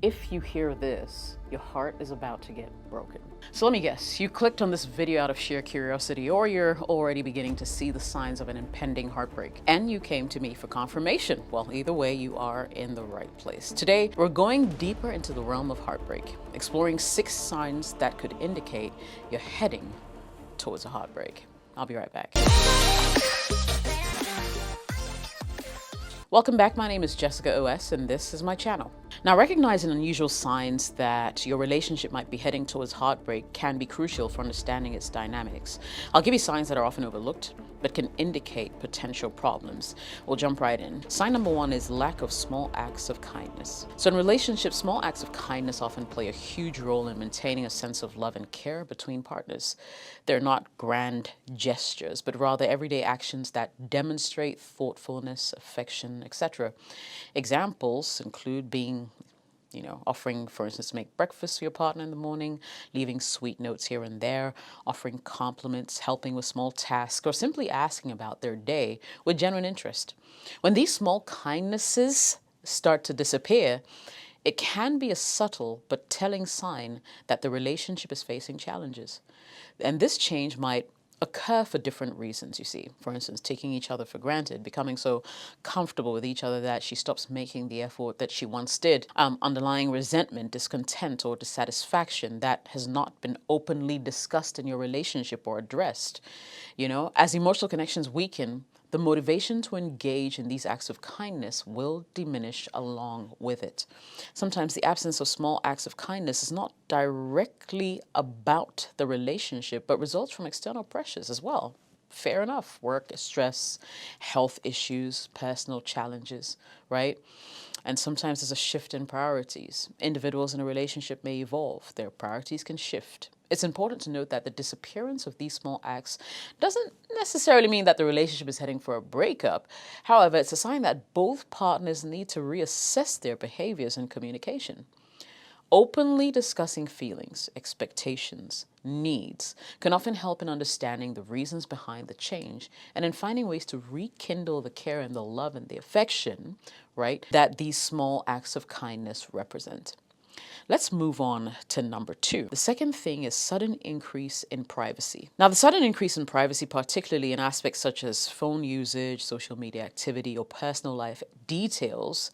If you hear this, your heart is about to get broken. So let me guess, you clicked on this video out of sheer curiosity, or you're already beginning to see the signs of an impending heartbreak, and you came to me for confirmation. Well, either way, you are in the right place. Today, we're going deeper into the realm of heartbreak, exploring 6 signs that could indicate you're heading towards a heartbreak. I'll be right back. Welcome back, my name is Jessica OS and this is my channel. Now, recognizing unusual signs that your relationship might be heading towards heartbreak can be crucial for understanding its dynamics. I'll give you signs that are often overlooked but can indicate potential problems. We'll jump right in. Sign number 1 is lack of small acts of kindness. So in relationships, small acts of kindness often play a huge role in maintaining a sense of love and care between partners. They're not grand gestures, but rather everyday actions that demonstrate thoughtfulness, affection, etc. Examples include being offering, for instance, to make breakfast for your partner in the morning, leaving sweet notes here and there, offering compliments, helping with small tasks, or simply asking about their day with genuine interest. When these small kindnesses start to disappear, it can be a subtle but telling sign that the relationship is facing challenges. And this change might occur for different reasons, you see. For instance, taking each other for granted, becoming so comfortable with each other that she stops making the effort that she once did, underlying resentment, discontent, or dissatisfaction that has not been openly discussed in your relationship or addressed. As emotional connections weaken, the motivation to engage in these acts of kindness will diminish along with it. Sometimes the absence of small acts of kindness is not directly about the relationship, but results from external pressures as well. Fair enough. Work, stress, health issues, personal challenges, right? And sometimes there's a shift in priorities. Individuals in a relationship may evolve. Their priorities can shift. It's important to note that the disappearance of these small acts doesn't necessarily mean that the relationship is heading for a breakup. However, it's a sign that both partners need to reassess their behaviors and communication. Openly discussing feelings, expectations, needs can often help in understanding the reasons behind the change and in finding ways to rekindle the care and the love and the affection, right, that these small acts of kindness represent. Let's move on to number 2. The second thing is sudden increase in privacy. Now, the sudden increase in privacy, particularly in aspects such as phone usage, social media activity, or personal life details,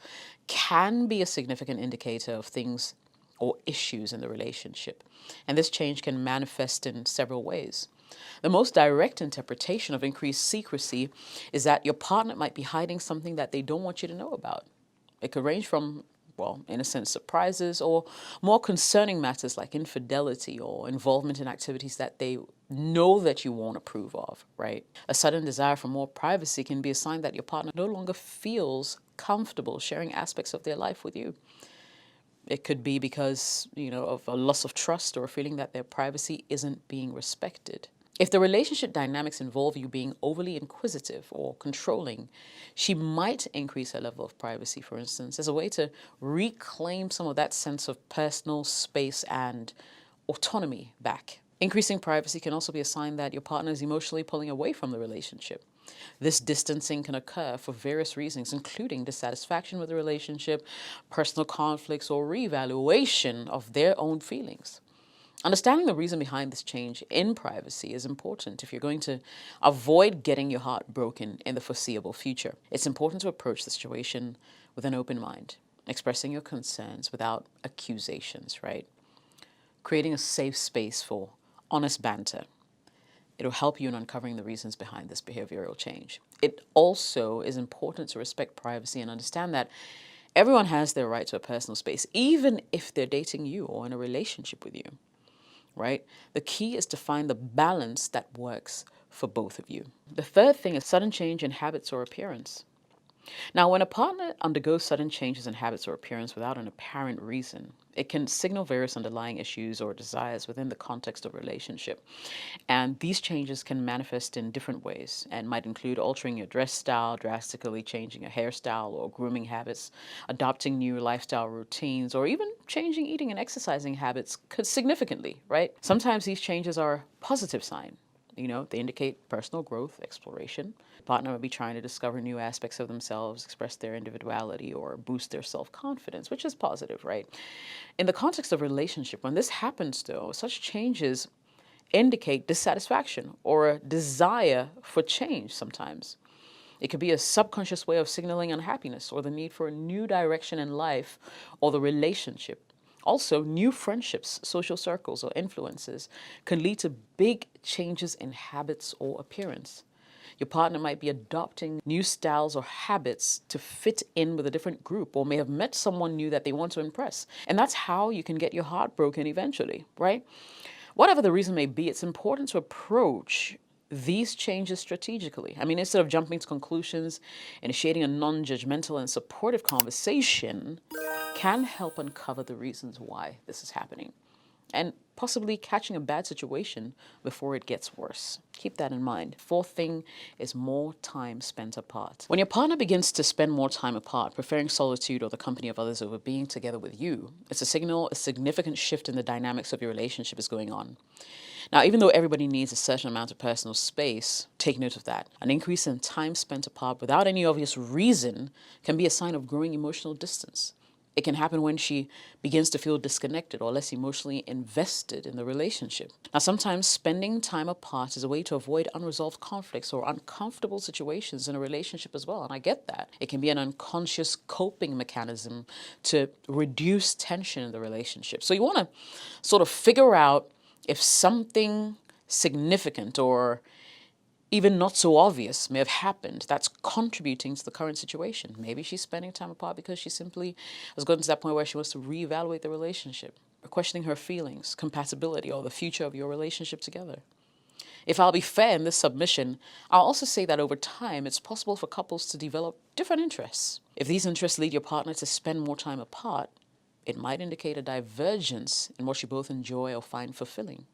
can be a significant indicator of things or issues in the relationship. And this change can manifest in several ways. The most direct interpretation of increased secrecy is that your partner might be hiding something that they don't want you to know about. It could range from, in a sense, surprises or more concerning matters like infidelity or involvement in activities that they know that you won't approve of, right? A sudden desire for more privacy can be a sign that your partner no longer feels comfortable sharing aspects of their life with you. It could be because, of a loss of trust or a feeling that their privacy isn't being respected. If the relationship dynamics involve you being overly inquisitive or controlling, she might increase her level of privacy, for instance, as a way to reclaim some of that sense of personal space and autonomy back. Increasing privacy can also be a sign that your partner is emotionally pulling away from the relationship. This distancing can occur for various reasons, including dissatisfaction with the relationship, personal conflicts, or reevaluation of their own feelings. Understanding the reason behind this change in privacy is important if you're going to avoid getting your heart broken in the foreseeable future. It's important to approach the situation with an open mind, expressing your concerns without accusations, right? Creating a safe space for honest banter. It'll help you in uncovering the reasons behind this behavioral change. It also is important to respect privacy and understand that everyone has their right to a personal space, even if they're dating you or in a relationship with you, right? The key is to find the balance that works for both of you. The third thing is sudden change in habits or appearance. Now, when a partner undergoes sudden changes in habits or appearance without an apparent reason, it can signal various underlying issues or desires within the context of a relationship. And these changes can manifest in different ways and might include altering your dress style, drastically changing your hairstyle or grooming habits, adopting new lifestyle routines, or even changing eating and exercising habits significantly, right? Sometimes these changes are a positive sign. They indicate personal growth, exploration. Partner might be trying to discover new aspects of themselves, express their individuality, or boost their self-confidence, which is positive, right? In the context of relationship, when this happens, though, such changes indicate dissatisfaction or a desire for change sometimes. It could be a subconscious way of signaling unhappiness or the need for a new direction in life or the relationship. Also, new friendships, social circles, or influences can lead to big changes in habits or appearance. Your partner might be adopting new styles or habits to fit in with a different group, or may have met someone new that they want to impress. And that's how you can get your heart broken eventually, right? Whatever the reason may be, it's important to approach these changes strategically. Instead of jumping to conclusions, initiating a non-judgmental and supportive conversation can help uncover the reasons why this is happening and possibly catching a bad situation before it gets worse. Keep that in mind. Fourth thing is more time spent apart. When your partner begins to spend more time apart, preferring solitude or the company of others over being together with you, it's a signal a significant shift in the dynamics of your relationship is going on. Now, even though everybody needs a certain amount of personal space, take note of that. An increase in time spent apart without any obvious reason can be a sign of growing emotional distance. It can happen when she begins to feel disconnected or less emotionally invested in the relationship. Now, sometimes spending time apart is a way to avoid unresolved conflicts or uncomfortable situations in a relationship as well. And I get that. It can be an unconscious coping mechanism to reduce tension in the relationship. So you want to sort of figure out if something significant or even not so obvious may have happened that's contributing to the current situation. Maybe she's spending time apart because she simply has gotten to that point where she wants to reevaluate the relationship, or questioning her feelings, compatibility, or the future of your relationship together. If I'll be fair in this submission, I'll also say that over time, it's possible for couples to develop different interests. If these interests lead your partner to spend more time apart, it might indicate a divergence in what you both enjoy or find fulfilling.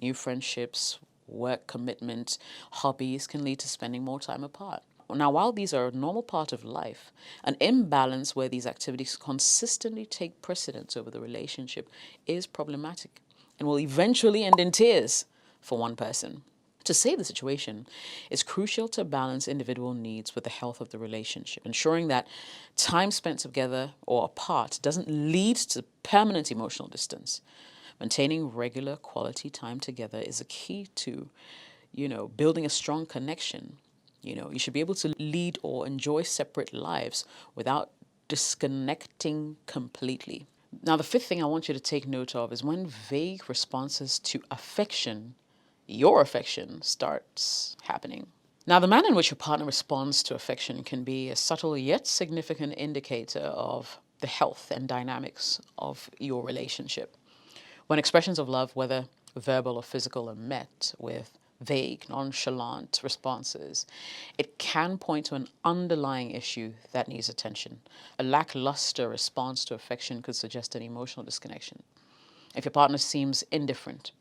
New friendships, work commitment, hobbies can lead to spending more time apart. Now, while these are a normal part of life, an imbalance where these activities consistently take precedence over the relationship is problematic and will eventually end in tears for one person. To save the situation, it's crucial to balance individual needs with the health of the relationship, ensuring that time spent together or apart doesn't lead to permanent emotional distance. Maintaining regular quality time together is a key to, building a strong connection. You should be able to lead or enjoy separate lives without disconnecting completely. Now, the fifth thing I want you to take note of is when vague responses to affection, your affection, starts happening. Now, the manner in which your partner responds to affection can be a subtle yet significant indicator of the health and dynamics of your relationship. When expressions of love, whether verbal or physical, are met with vague, nonchalant responses, it can point to an underlying issue that needs attention. A lackluster response to affection could suggest an emotional disconnection. If your partner seems indifferent,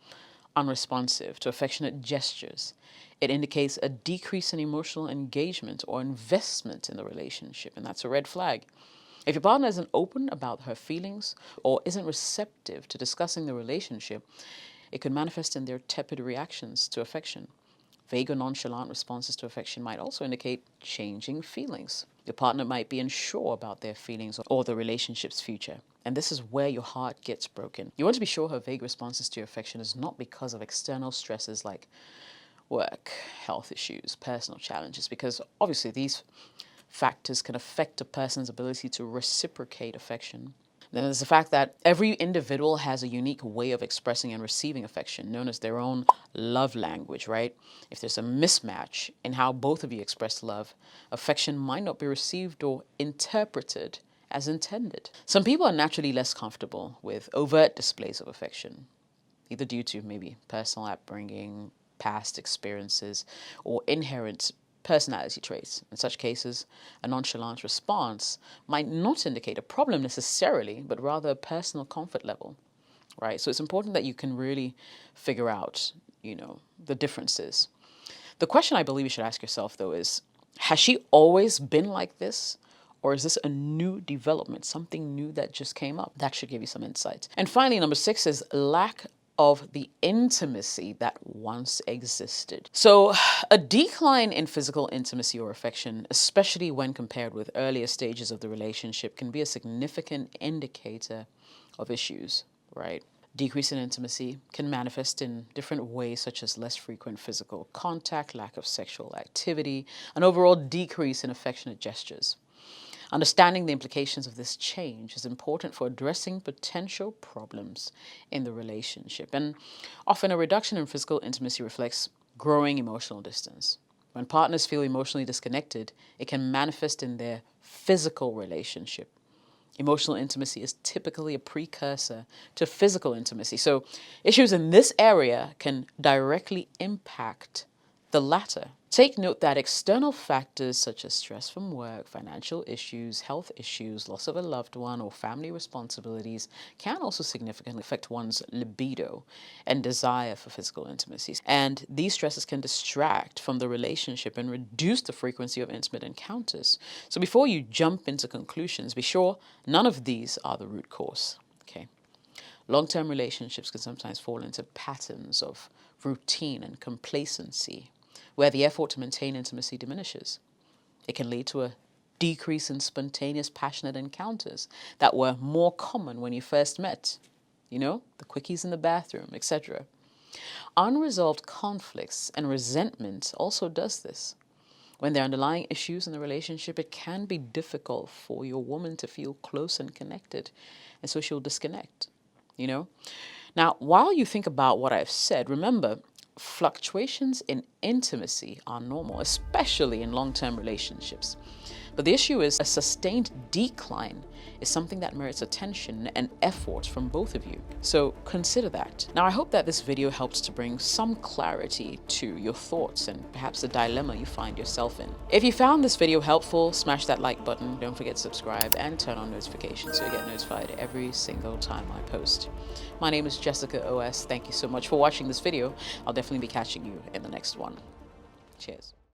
unresponsive to affectionate gestures, it indicates a decrease in emotional engagement or investment in the relationship, and that's a red flag. If your partner isn't open about her feelings or isn't receptive to discussing the relationship, it could manifest in their tepid reactions to affection. Vague or nonchalant responses to affection might also indicate changing feelings. Your partner might be unsure about their feelings or the relationship's future. And this is where your heart gets broken. You want to be sure her vague responses to your affection is not because of external stresses like work, health issues, personal challenges, because obviously these factors can affect a person's ability to reciprocate affection. Then there's the fact that every individual has a unique way of expressing and receiving affection, known as their own love language, right? If there's a mismatch in how both of you express love, affection might not be received or interpreted as intended. Some people are naturally less comfortable with overt displays of affection, either due to maybe personal upbringing, past experiences, or inherent personality traits. In such cases, a nonchalant response might not indicate a problem necessarily, but rather a personal comfort level, right? So it's important that you can really figure out, the differences. The question I believe you should ask yourself, though, is, has she always been like this? Or is this a new development, something new that just came up? That should give you some insight. And finally, number 6 is lack of the intimacy that once existed. So a decline in physical intimacy or affection, especially when compared with earlier stages of the relationship, can be a significant indicator of issues, right? Decrease in intimacy can manifest in different ways, such as less frequent physical contact, lack of sexual activity, an overall decrease in affectionate gestures. Understanding the implications of this change is important for addressing potential problems in the relationship. And often a reduction in physical intimacy reflects growing emotional distance. When partners feel emotionally disconnected, it can manifest in their physical relationship. Emotional intimacy is typically a precursor to physical intimacy. So issues in this area can directly impact the latter. Take note that external factors such as stress from work, financial issues, health issues, loss of a loved one, or family responsibilities can also significantly affect one's libido and desire for physical intimacy. And these stresses can distract from the relationship and reduce the frequency of intimate encounters. So before you jump into conclusions, be sure none of these are the root cause. Okay. Long-term relationships can sometimes fall into patterns of routine and complacency, where the effort to maintain intimacy diminishes. It can lead to a decrease in spontaneous, passionate encounters that were more common when you first met. You know, the quickies in the bathroom, etc. Unresolved conflicts and resentment also does this. When there are underlying issues in the relationship, it can be difficult for your woman to feel close and connected, and so she'll disconnect. Now, while you think about what I've said, remember, fluctuations in intimacy are normal, especially in long-term relationships. But the issue is a sustained decline is something that merits attention and effort from both of you. So consider that. Now, I hope that this video helps to bring some clarity to your thoughts and perhaps the dilemma you find yourself in. If you found this video helpful, smash that like button. Don't forget to subscribe and turn on notifications so you get notified every single time I post. My name is Jessica OS. Thank you so much for watching this video. I'll definitely be catching you in the next one. Cheers.